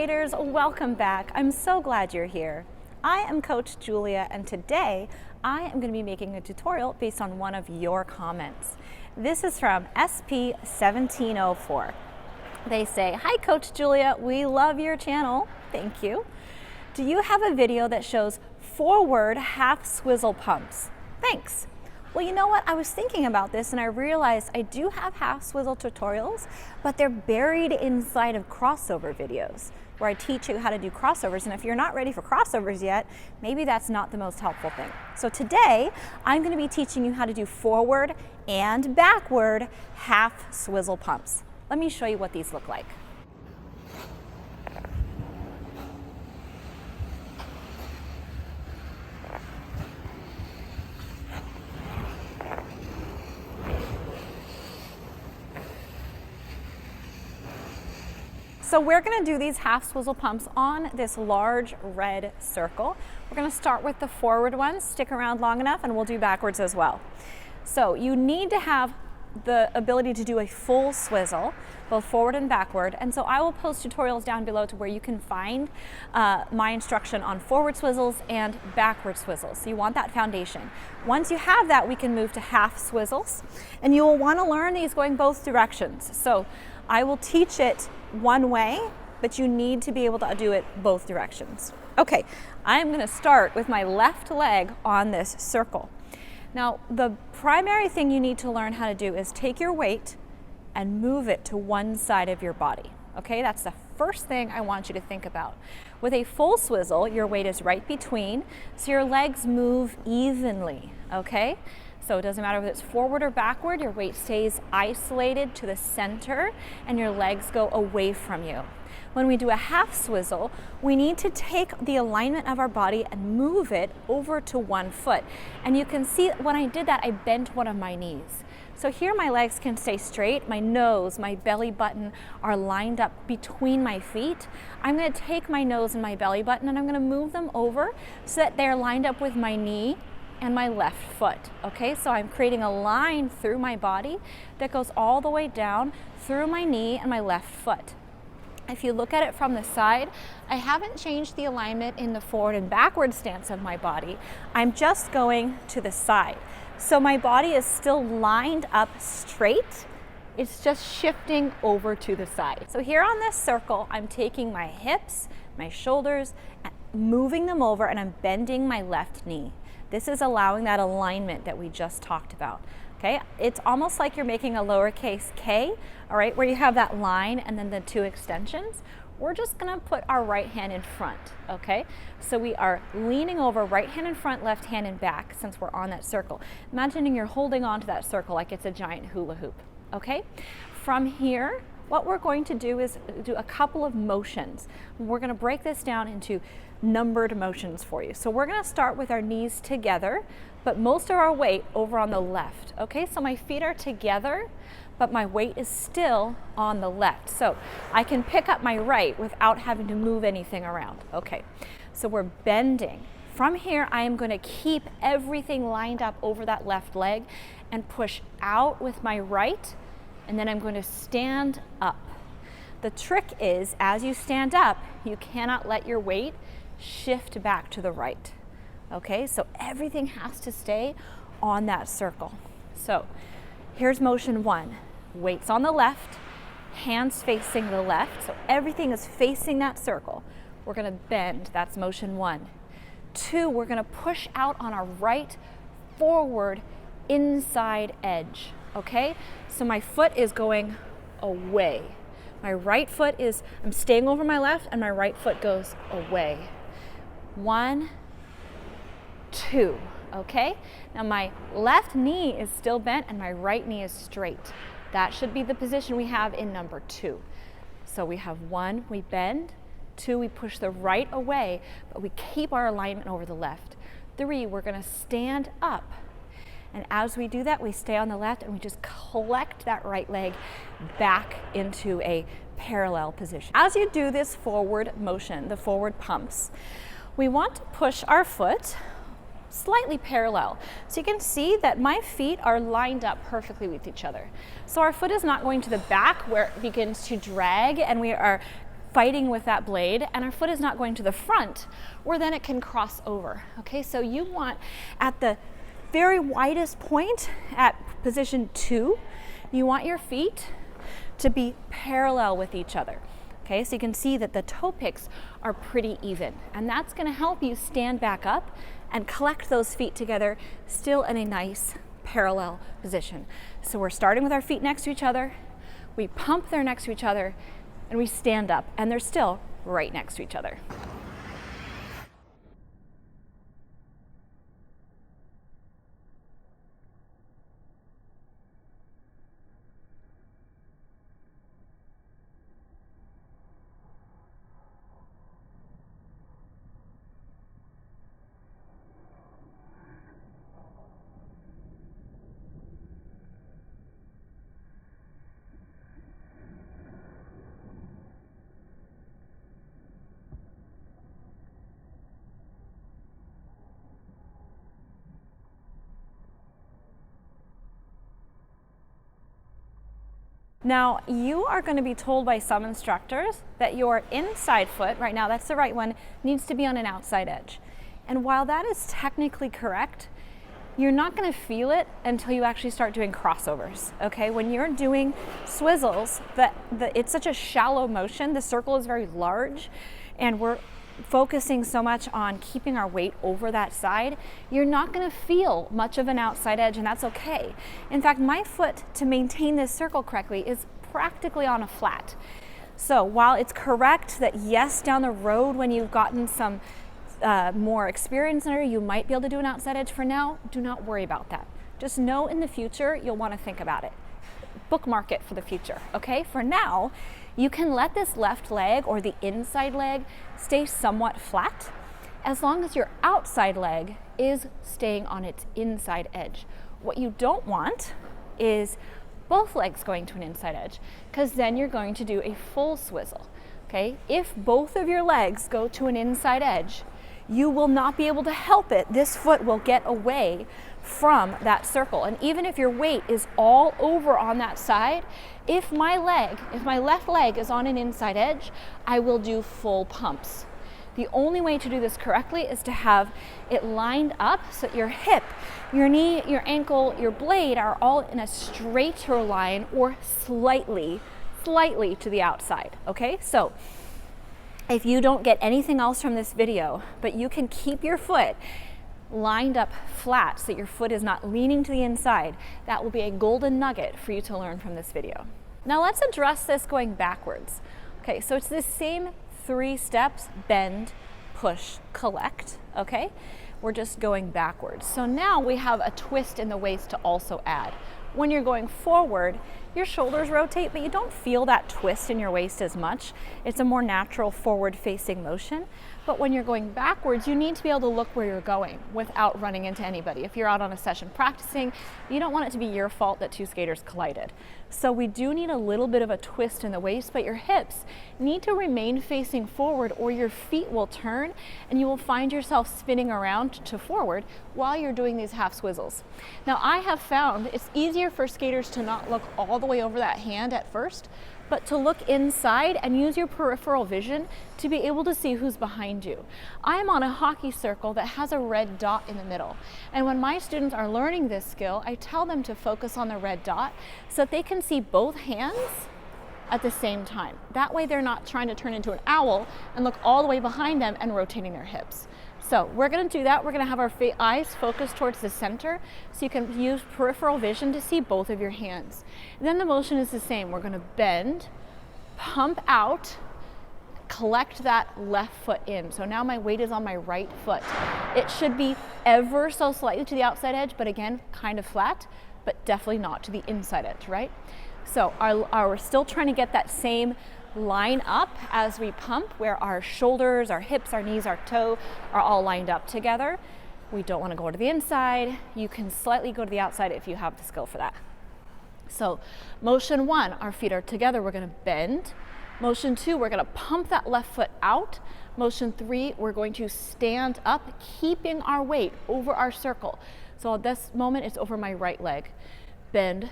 skaters, welcome back. I'm so glad you're here. I am Coach Julia, and today I am going to be making a tutorial based on one of your comments. This is from SP1704. They say, "Hi Coach Julia, we love your channel." Thank you. "Do you have a video that shows forward half swizzle pumps? Thanks." Well, you know what? I was thinking about this and I realized I do have half swizzle tutorials, but they're buried inside of crossover videos where I teach you how to do crossovers. And if you're not ready for crossovers yet, maybe that's not the most helpful thing. So today, I'm going to be teaching you how to do forward and backward half swizzle pumps. Let me show you what these look like. So we're going to do these half swizzle pumps on this large red circle. We're going to start with the forward ones, stick around long enough, and we'll do backwards as well. So you need to have the ability to do a full swizzle, both forward and backward, and so I will post tutorials down below to where you can find my instruction on forward swizzles and backward swizzles. So you want that foundation. Once you have that, we can move to half swizzles, and you will want to learn these going both directions. So I will teach it one way, but you need to be able to do it both directions. Okay, I'm going to start with my left leg on this circle. Now, the primary thing you need to learn how to do is take your weight and move it to one side of your body. Okay, that's the first thing I want you to think about. With a full swizzle, your weight is right between, so your legs move evenly, okay? So it doesn't matter whether it's forward or backward, your weight stays isolated to the center and your legs go away from you. When we do a half swizzle, we need to take the alignment of our body and move it over to one foot. And you can see when I did that, I bent one of my knees. So here my legs can stay straight, my nose, my belly button are lined up between my feet. I'm going to take my nose and my belly button and I'm going to move them over so that they're lined up with my knee and my left foot. Okay, so I'm creating a line through my body that goes all the way down through my knee and my left foot. If you look at it from the side, I haven't changed the alignment in the forward and backward stance of my body. I'm just going to the side. So my body is still lined up straight. It's just shifting over to the side. So here on this circle, I'm taking my hips, my shoulders, moving them over, and I'm bending my left knee. This is allowing that alignment that we just talked about. Okay, it's almost like you're making a lowercase k, all right, where you have that line and then the two extensions. We're just gonna put our right hand in front, okay? So we are leaning over, right hand in front, left hand in back, since we're on that circle. Imagining you're holding on to that circle like it's a giant hula hoop, okay? From here, what we're going to do is do a couple of motions. We're gonna break this down into numbered motions for you. So we're gonna start with our knees together, but most of our weight over on the left, okay? So my feet are together, but my weight is still on the left. So I can pick up my right without having to move anything around, okay? So we're bending. From here, I am gonna keep everything lined up over that left leg and push out with my right, and then I'm going to stand up. The trick is, as you stand up, you cannot let your weight shift back to the right. Okay, so everything has to stay on that circle. So here's motion one. Weights on the left, hands facing the left, so everything is facing that circle. We're gonna bend, that's motion one. Two, we're gonna push out on our right forward inside edge, okay? So my foot is going away. My right foot is, I'm staying over my left and my right foot goes away. One, two, okay? Now my left knee is still bent and my right knee is straight. That should be the position we have in number two. So we have one, we bend. Two, we push the right away, but we keep our alignment over the left. Three, we're gonna stand up. And as we do that, we stay on the left and we just collect that right leg back into a parallel position. As you do this forward motion, the forward pumps, we want to push our foot slightly parallel. So you can see that my feet are lined up perfectly with each other. So our foot is not going to the back where it begins to drag and we are fighting with that blade and our foot is not going to the front, where then it can cross over. Okay, so you want at the very widest point at position 2, you want your feet to be parallel with each other. Okay, so you can see that the toe picks are pretty even, and that's going to help you stand back up and collect those feet together, still in a nice parallel position. So we're starting with our feet next to each other, we pump there next to each other, and we stand up, and they're still right next to each other. Now, you are going to be told by some instructors that your inside foot, right now that's the right one, needs to be on an outside edge. And while that is technically correct, you're not going to feel it until you actually start doing crossovers. Okay, when you're doing swizzles, it's such a shallow motion, the circle is very large, and we're focusing so much on keeping our weight over that side, you're not going to feel much of an outside edge, and that's okay. In fact, my foot, to maintain this circle correctly, is practically on a flat. So while it's correct that yes, down the road when you've gotten some more experience in it, you might be able to do an outside edge, for now, do not worry about that. Just know in the future you'll want to think about it. Bookmark it for the future, okay? For now, you can let this left leg or the inside leg stay somewhat flat as long as your outside leg is staying on its inside edge. What you don't want is both legs going to an inside edge, because then you're going to do a full swizzle, okay? If both of your legs go to an inside edge, you will not be able to help it. This foot will get away from that circle. And even if your weight is all over on that side, if my left leg is on an inside edge, I will do full pumps. The only way to do this correctly is to have it lined up so that your hip, your knee, your ankle, your blade are all in a straighter line or slightly to the outside, okay? So if you don't get anything else from this video, but you can keep your foot lined up flat so that your foot is not leaning to the inside, that will be a golden nugget for you to learn from this video. Now let's address this going backwards. Okay, so it's the same 3 steps: bend, push, collect, okay? We're just going backwards. So now we have a twist in the waist to also add. When you're going forward, your shoulders rotate, but you don't feel that twist in your waist as much. It's a more natural forward-facing motion. But when you're going backwards, you need to be able to look where you're going without running into anybody. If you're out on a session practicing, you don't want it to be your fault that 2 skaters collided. So we do need a little bit of a twist in the waist, but your hips need to remain facing forward or your feet will turn and you will find yourself spinning around to forward while you're doing these half swizzles. Now I have found it's easier for skaters to not look all the way over that hand at first, but to look inside and use your peripheral vision to be able to see who's behind you. I'm on a hockey circle that has a red dot in the middle. And when my students are learning this skill, I tell them to focus on the red dot so that they can see both hands at the same time. That way they're not trying to turn into an owl and look all the way behind them and rotating their hips. So we're going to do that. We're going to have our eyes focused towards the center so you can use peripheral vision to see both of your hands. And then the motion is the same. We're going to bend, pump out, collect that left foot in. So now my weight is on my right foot. It should be ever so slightly to the outside edge, but again, kind of flat, but definitely not to the inside edge, right? So we're still trying to get that same line up as we pump, where our shoulders, our hips, our knees, our toe are all lined up together. We don't want to go to the inside. You can slightly go to the outside if you have the skill for that. So motion 1, our feet are together, we're going to bend. Motion 2, we're going to pump that left foot out. Motion 3, we're going to stand up, keeping our weight over our circle. So at this moment, it's over my right leg. Bend,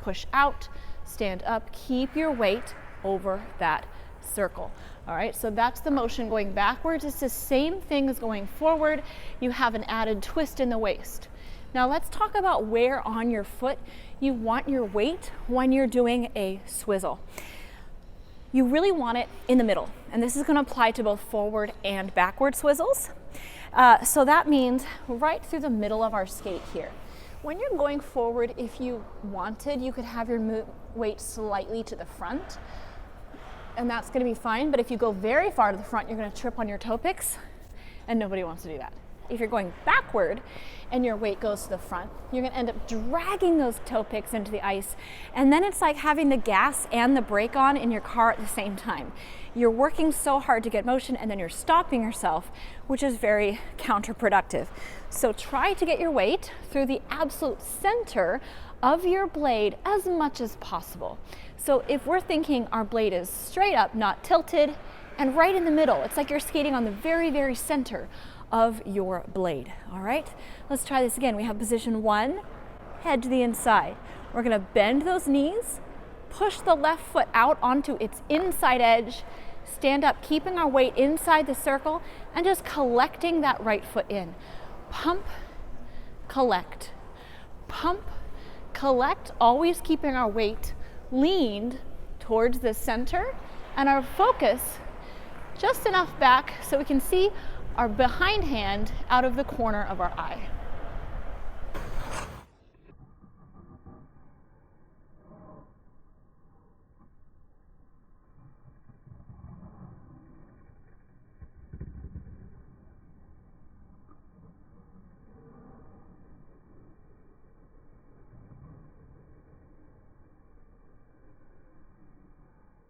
push out, stand up, keep your weight over that circle. All right, so that's the motion going backwards. It's the same thing as going forward. You have an added twist in the waist. Now let's talk about where on your foot you want your weight when you're doing a swizzle. You really want it in the middle, and this is going to apply to both forward and backward swizzles. So that means right through the middle of our skate here. When you're going forward, if you wanted, you could have your weight slightly to the front, and that's going to be fine. But if you go very far to the front, you're going to trip on your toe picks, and nobody wants to do that. If you're going backward and your weight goes to the front, you're going to end up dragging those toe picks into the ice, and then it's like having the gas and the brake on in your car at the same time. You're working so hard to get motion, and then you're stopping yourself, which is very counterproductive. So try to get your weight through the absolute center of your blade as much as possible. So if we're thinking our blade is straight up, not tilted, and right in the middle, it's like you're skating on the very, very center of your blade. All right, let's try this again. We have position 1, head to the inside. We're going to bend those knees, push the left foot out onto its inside edge, stand up, keeping our weight inside the circle, and just collecting that right foot in. Pump, collect, pump, collect, always keeping our weight leaned towards the center and our focus just enough back so we can see our behind hand out of the corner of our eye.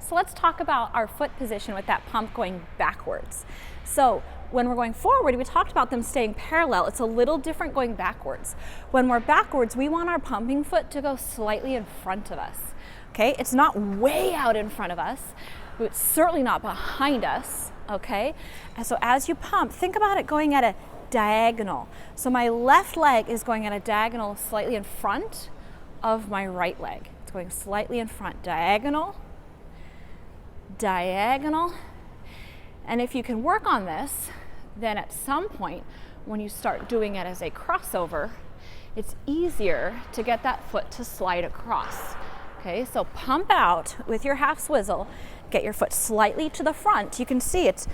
So let's talk about our foot position with that pump going backwards. So when we're going forward, we talked about them staying parallel. It's a little different going backwards. When we're backwards, we want our pumping foot to go slightly in front of us. Okay, it's not way out in front of us, but it's certainly not behind us. Okay, and so as you pump, think about it going at a diagonal. So my left leg is going at a diagonal slightly in front of my right leg. It's going slightly in front, diagonal, diagonal. And if you can work on this, then at some point when you start doing it as a crossover, it's easier to get that foot to slide across. Okay, so pump out with your half swizzle, get your foot slightly to the front. You can see it's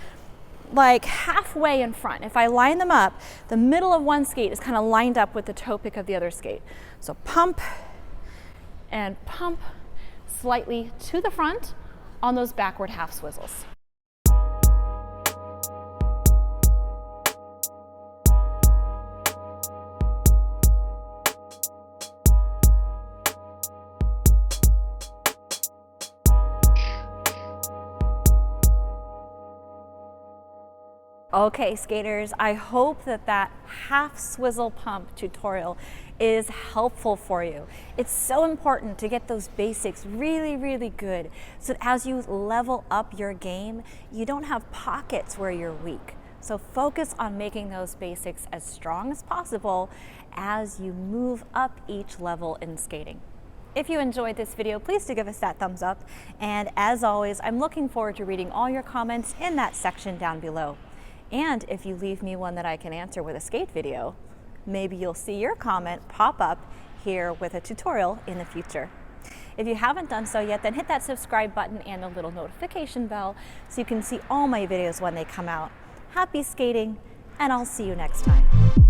like halfway in front. If I line them up, the middle of one skate is kind of lined up with the toe pick of the other skate. So pump and pump slightly to the front on those backward half swizzles. Okay, skaters, I hope that half swizzle pump tutorial is helpful for you. It's so important to get those basics really, really good so that as you level up your game, you don't have pockets where you're weak. So focus on making those basics as strong as possible as you move up each level in skating. If you enjoyed this video, please do give us that thumbs up. And as always, I'm looking forward to reading all your comments in that section down below. And if you leave me one that I can answer with a skate video, maybe you'll see your comment pop up here with a tutorial in the future. If you haven't done so yet, then hit that subscribe button and the little notification bell so you can see all my videos when they come out. Happy skating, and I'll see you next time.